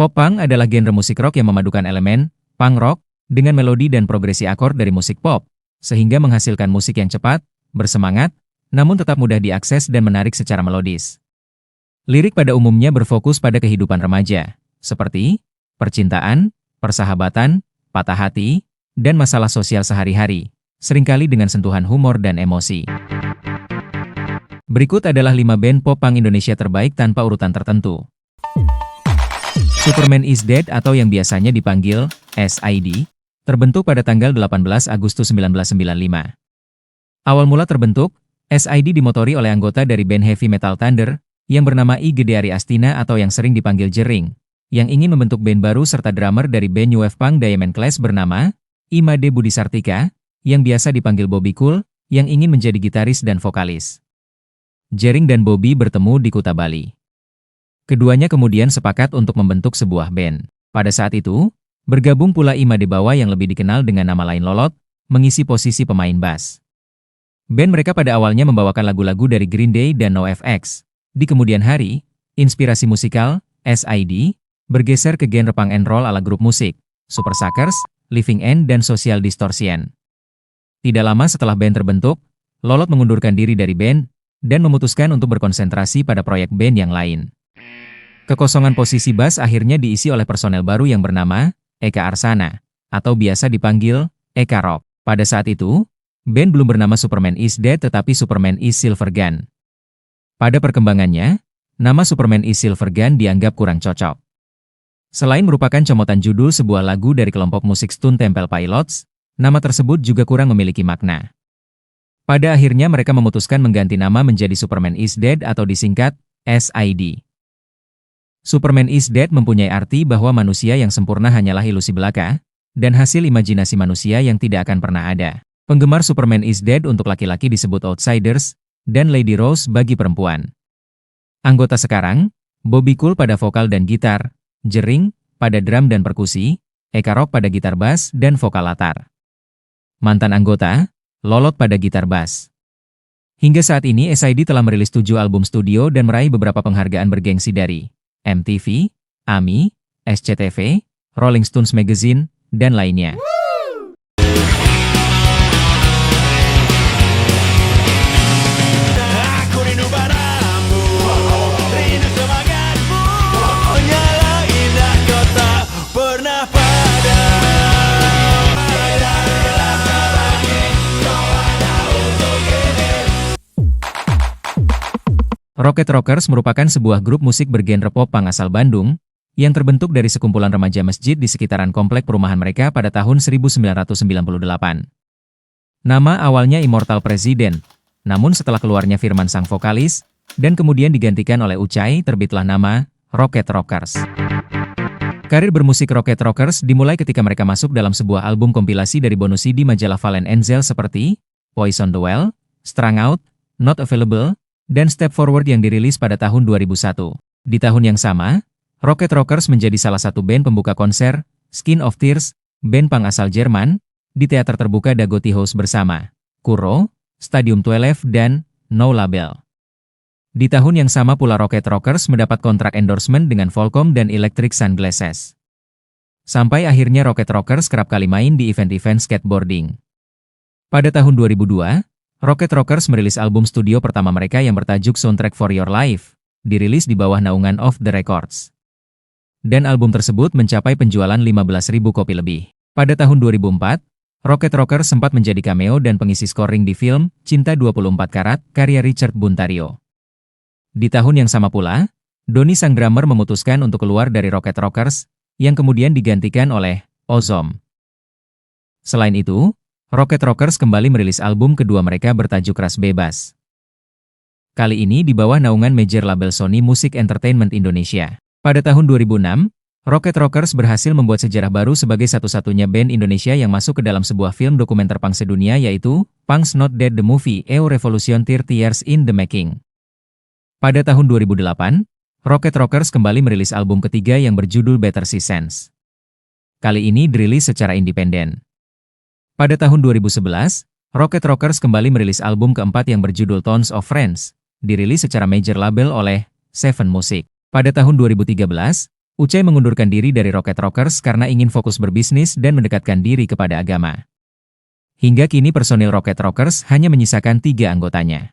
Pop-punk adalah genre musik rock yang memadukan elemen punk rock dengan melodi dan progresi akord dari musik pop, sehingga menghasilkan musik yang cepat, bersemangat, namun tetap mudah diakses dan menarik secara melodis. Lirik pada umumnya berfokus pada kehidupan remaja, seperti percintaan, persahabatan, patah hati, dan masalah sosial sehari-hari, seringkali dengan sentuhan humor dan emosi. Berikut adalah 5 band pop-punk Indonesia terbaik tanpa urutan tertentu. Superman is Dead atau yang biasanya dipanggil SID, terbentuk pada tanggal 18 Agustus 1995. Awal mula terbentuk, SID dimotori oleh anggota dari band heavy metal Thunder, yang bernama I Gede Ari Astina atau yang sering dipanggil Jering, yang ingin membentuk band baru serta drummer dari band New Wave Punk Diamond Class bernama Imade Budi Sartika, yang biasa dipanggil Bobby Cool, yang ingin menjadi gitaris dan vokalis. Jering dan Bobby bertemu di Kuta Bali. Keduanya kemudian sepakat untuk membentuk sebuah band. Pada saat itu, bergabung pula Imade Bawa yang lebih dikenal dengan nama lain Lolot, mengisi posisi pemain bass. Band mereka pada awalnya membawakan lagu-lagu dari Green Day dan NoFX. Di kemudian hari, inspirasi musikal, SID, bergeser ke genre punk and roll ala grup musik, Super Suckers, Living End dan Social Distortion. Tidak lama setelah band terbentuk, Lolot mengundurkan diri dari band, dan memutuskan untuk berkonsentrasi pada proyek band yang lain. Kekosongan posisi bass akhirnya diisi oleh personel baru yang bernama Eka Arsana, atau biasa dipanggil Eka Rock. Pada saat itu, band belum bernama Superman is Dead tetapi Superman is Silver Gun. Pada perkembangannya, nama Superman is Silver Gun dianggap kurang cocok. Selain merupakan comotan judul sebuah lagu dari kelompok musik Stone Temple Pilots, nama tersebut juga kurang memiliki makna. Pada akhirnya mereka memutuskan mengganti nama menjadi Superman is Dead atau disingkat SID. Superman is Dead mempunyai arti bahwa manusia yang sempurna hanyalah ilusi belaka, dan hasil imajinasi manusia yang tidak akan pernah ada. Penggemar Superman is Dead untuk laki-laki disebut Outsiders, dan Lady Rose bagi perempuan. Anggota sekarang, Bobby Cool pada vokal dan gitar, Jering pada drum dan perkusi, Eka Rock pada gitar bass dan vokal latar. Mantan anggota, Lolot pada gitar bass. Hingga saat ini SID telah merilis 7 album studio dan meraih beberapa penghargaan bergengsi dari MTV, AMI, SCTV, Rolling Stones Magazine, dan lainnya. Rocket Rockers merupakan sebuah grup musik bergenre pop-punk asal Bandung, yang terbentuk dari sekumpulan remaja masjid di sekitaran komplek perumahan mereka pada tahun 1998. Nama awalnya Immortal President, namun setelah keluarnya Firman sang vokalis, dan kemudian digantikan oleh Ucai terbitlah nama Rocket Rockers. Karir bermusik Rocket Rockers dimulai ketika mereka masuk dalam sebuah album kompilasi dari bonus CD majalah Valen Enzel seperti Poison the Well, Strung Out, Not Available, dan Step Forward yang dirilis pada tahun 2001. Di tahun yang sama, Rocket Rockers menjadi salah satu band pembuka konser Skin of Tears, band punk asal Jerman, di teater terbuka Dagoti House bersama Kuro, Stadium 12 dan No Label. Di tahun yang sama pula Rocket Rockers mendapat kontrak endorsement dengan Volcom dan Electric Sunglasses. Sampai akhirnya Rocket Rockers kerap kali main di event-event skateboarding. Pada tahun 2002, Rocket Rockers merilis album studio pertama mereka yang bertajuk Soundtrack for Your Life, dirilis di bawah naungan Off the Records. Dan album tersebut mencapai penjualan 15.000 kopi lebih. Pada tahun 2004, Rocket Rockers sempat menjadi cameo dan pengisi scoring di film Cinta 24 Karat karya Richard Buntario. Di tahun yang sama pula, Doni sang drummer memutuskan untuk keluar dari Rocket Rockers, yang kemudian digantikan oleh Ozom. Selain itu, Rocket Rockers kembali merilis album kedua mereka bertajuk Ras Bebas. Kali ini di bawah naungan major label Sony Music Entertainment Indonesia. Pada tahun 2006, Rocket Rockers berhasil membuat sejarah baru sebagai satu-satunya band Indonesia yang masuk ke dalam sebuah film dokumenter punk sedunia yaitu Punk's Not Dead the Movie EO Revolution 30 Years in the Making. Pada tahun 2008, Rocket Rockers kembali merilis album ketiga yang berjudul Better Seasons. Kali ini dirilis secara independen. Pada tahun 2011, Rocket Rockers kembali merilis album keempat yang berjudul Tons of Friends, dirilis secara major label oleh Seven Music. Pada tahun 2013, Ucai mengundurkan diri dari Rocket Rockers karena ingin fokus berbisnis dan mendekatkan diri kepada agama. Hingga kini personil Rocket Rockers hanya menyisakan 3 anggotanya.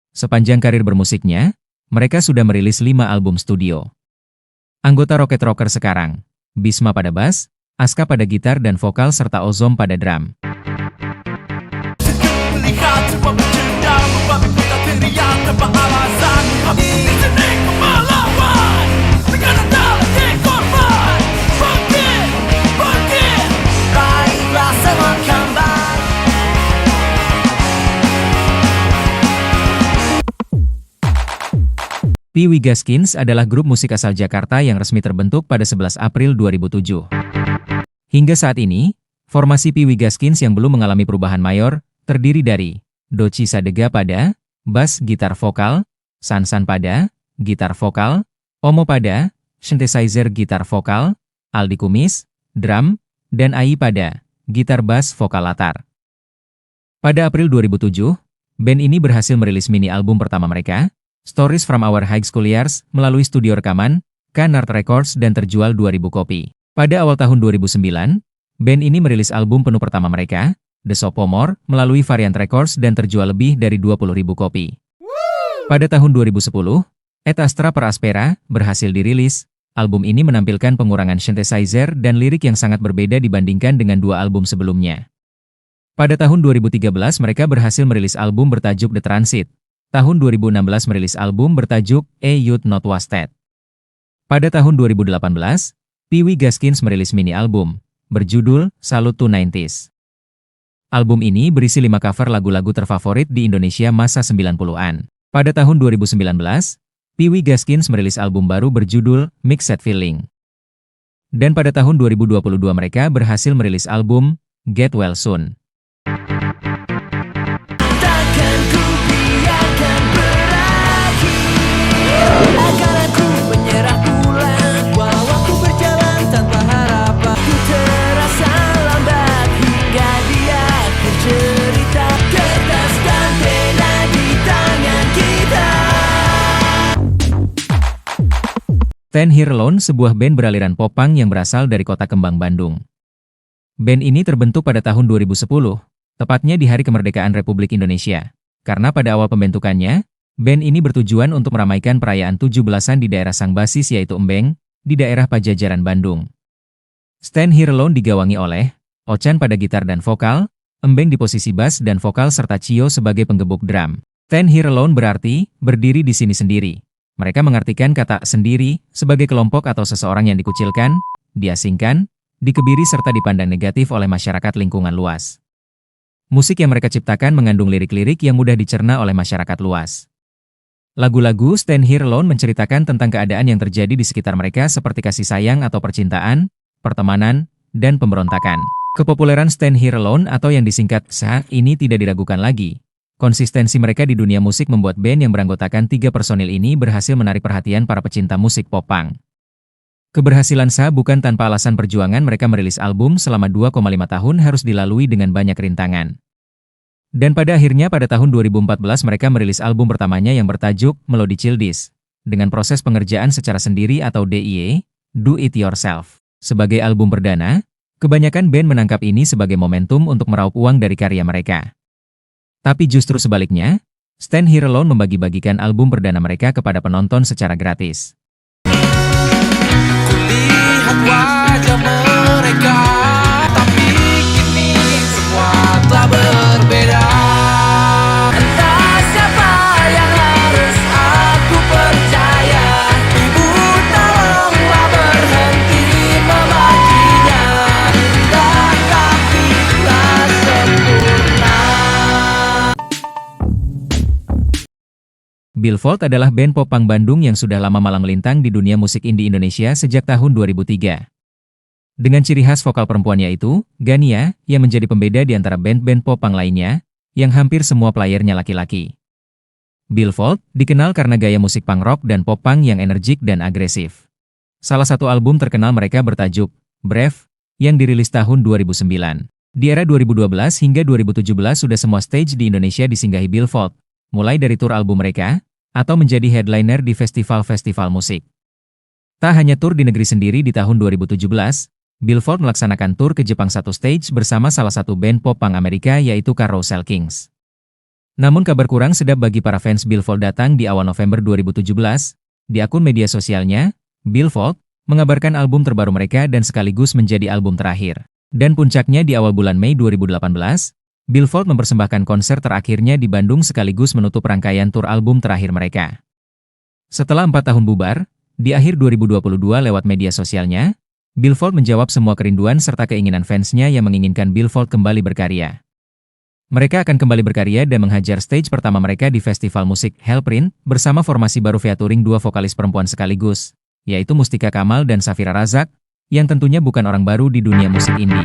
Sepanjang karir bermusiknya, mereka sudah merilis 5 album studio. Anggota Rocket Rockers sekarang, Bisma pada bass, Aska pada gitar dan vokal serta Ozom pada drum. Pee Wee Gaskins adalah grup musik asal Jakarta yang resmi terbentuk pada 11 April 2007. Hingga saat ini, formasi Pee Wee Gaskins yang belum mengalami perubahan mayor, terdiri dari Doci Sadega pada bass gitar vokal, Sansan pada gitar vokal, Omo pada synthesizer gitar vokal, Aldi Kumis, drum, dan Ai pada gitar bass vokal latar. Pada April 2007, band ini berhasil merilis mini album pertama mereka, Stories from Our High School Years, melalui studio rekaman, Canard Records dan terjual 2.000 kopi. Pada awal tahun 2009, band ini merilis album penuh pertama mereka, The Sophomore, melalui Variant Records dan terjual lebih dari 20.000 kopi. Pada tahun 2010, Et Astra per Aspera berhasil dirilis. Album ini menampilkan pengurangan synthesizer dan lirik yang sangat berbeda dibandingkan dengan 2 album sebelumnya. Pada tahun 2013 mereka berhasil merilis album bertajuk The Transit. Tahun 2016 merilis album bertajuk A Youth Not Wasted. Pada tahun 2018, Pee Wee Gaskins merilis mini album, berjudul Salute to 90s. Album ini berisi 5 cover lagu-lagu terfavorit di Indonesia masa 90-an. Pada tahun 2019, Pee Wee Gaskins merilis album baru berjudul Mixed Feeling. Dan pada tahun 2022 mereka berhasil merilis album Get Well Soon. Stand Here Alone, sebuah band beraliran popang yang berasal dari kota Kembang, Bandung. Band ini terbentuk pada tahun 2010, tepatnya di Hari Kemerdekaan Republik Indonesia. Karena pada awal pembentukannya, band ini bertujuan untuk meramaikan perayaan 17-an di daerah sang basis yaitu Embeng, di daerah Pajajaran, Bandung. Stand Here Alone digawangi oleh Ochan pada gitar dan vokal, Embeng di posisi bass dan vokal serta Cio sebagai penggebuk drum. Stand Here Alone berarti berdiri di sini sendiri. Mereka mengartikan kata sendiri sebagai kelompok atau seseorang yang dikucilkan, diasingkan, dikebiri serta dipandang negatif oleh masyarakat lingkungan luas. Musik yang mereka ciptakan mengandung lirik-lirik yang mudah dicerna oleh masyarakat luas. Lagu-lagu Stand Here Alone menceritakan tentang keadaan yang terjadi di sekitar mereka seperti kasih sayang atau percintaan, pertemanan, dan pemberontakan. Kepopuleran Stand Here Alone atau yang disingkat SA ini tidak diragukan lagi. Konsistensi mereka di dunia musik membuat band yang beranggotakan 3 personil ini berhasil menarik perhatian para pecinta musik pop-punk. Keberhasilan SA bukan tanpa alasan. Perjuangan mereka merilis album selama 2,5 tahun harus dilalui dengan banyak rintangan. Dan pada akhirnya pada tahun 2014 mereka merilis album pertamanya yang bertajuk Melody Childish, dengan proses pengerjaan secara sendiri atau DIY, Do It Yourself. Sebagai album perdana, kebanyakan band menangkap ini sebagai momentum untuk meraup uang dari karya mereka. Tapi justru sebaliknya, Stand Here Alone membagi-bagikan album perdana mereka kepada penonton secara gratis. Kulihat wajah mereka, tapi kini semua telah berbeda. Entah siapa yang harus aku percaya. Ibu tolonglah berhenti memakinya. Indah tapi tak sempurna. Billfold adalah band popang Bandung yang sudah lama malang melintang di dunia musik indie Indonesia sejak tahun 2003. Dengan ciri khas vokal perempuannya itu, Gania, yang menjadi pembeda di antara band-band popang lainnya, yang hampir semua playernya laki-laki. Billfold dikenal karena gaya musik punk rock dan popang yang energik dan agresif. Salah satu album terkenal mereka bertajuk Brave, yang dirilis tahun 2009. Di era 2012 hingga 2017 sudah semua stage di Indonesia disinggahi Billfold, mulai dari tur album mereka, atau menjadi headliner di festival-festival musik. Tak hanya tur di negeri sendiri di tahun 2017, Billboard melaksanakan tur ke Jepang satu stage bersama salah satu band pop punk Amerika yaitu Carousel Kings. Namun kabar kurang sedap bagi para fans Billboard datang di awal November 2017. Di akun media sosialnya, Billboard mengabarkan album terbaru mereka dan sekaligus menjadi album terakhir. Dan puncaknya di awal bulan Mei 2018, Billboard mempersembahkan konser terakhirnya di Bandung sekaligus menutup rangkaian tur album terakhir mereka. Setelah 4 tahun bubar, di akhir 2022 lewat media sosialnya, Billboard menjawab semua kerinduan serta keinginan fansnya yang menginginkan Billboard kembali berkarya. Mereka akan kembali berkarya dan menghajar stage pertama mereka di festival musik Hellprint bersama formasi baru featuring 2 vokalis perempuan sekaligus, yaitu Mustika Kamal dan Safira Razak, yang tentunya bukan orang baru di dunia musik indie.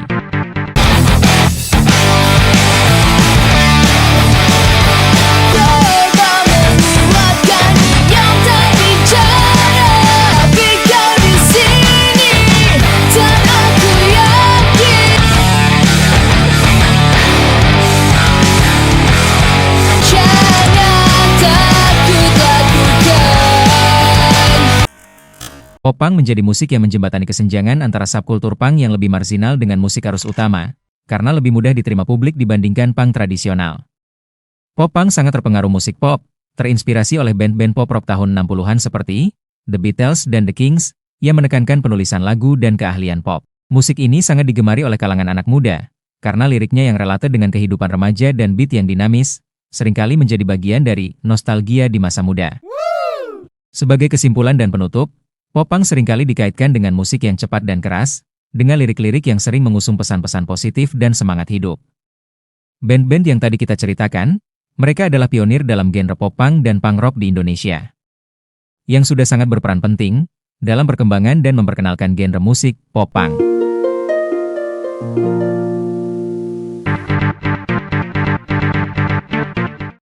Pop punk menjadi musik yang menjembatani kesenjangan antara subkultur punk yang lebih marginal dengan musik arus utama, karena lebih mudah diterima publik dibandingkan punk tradisional. Pop punk sangat terpengaruh musik pop, terinspirasi oleh band-band pop rock tahun 60-an seperti The Beatles dan The Kings, yang menekankan penulisan lagu dan keahlian pop. Musik ini sangat digemari oleh kalangan anak muda, karena liriknya yang relate dengan kehidupan remaja dan beat yang dinamis, seringkali menjadi bagian dari nostalgia di masa muda. Sebagai kesimpulan dan penutup, pop punk seringkali dikaitkan dengan musik yang cepat dan keras, dengan lirik-lirik yang sering mengusung pesan-pesan positif dan semangat hidup. Band-band yang tadi kita ceritakan, mereka adalah pionir dalam genre pop punk dan punk rock di Indonesia, yang sudah sangat berperan penting dalam perkembangan dan memperkenalkan genre musik pop punk.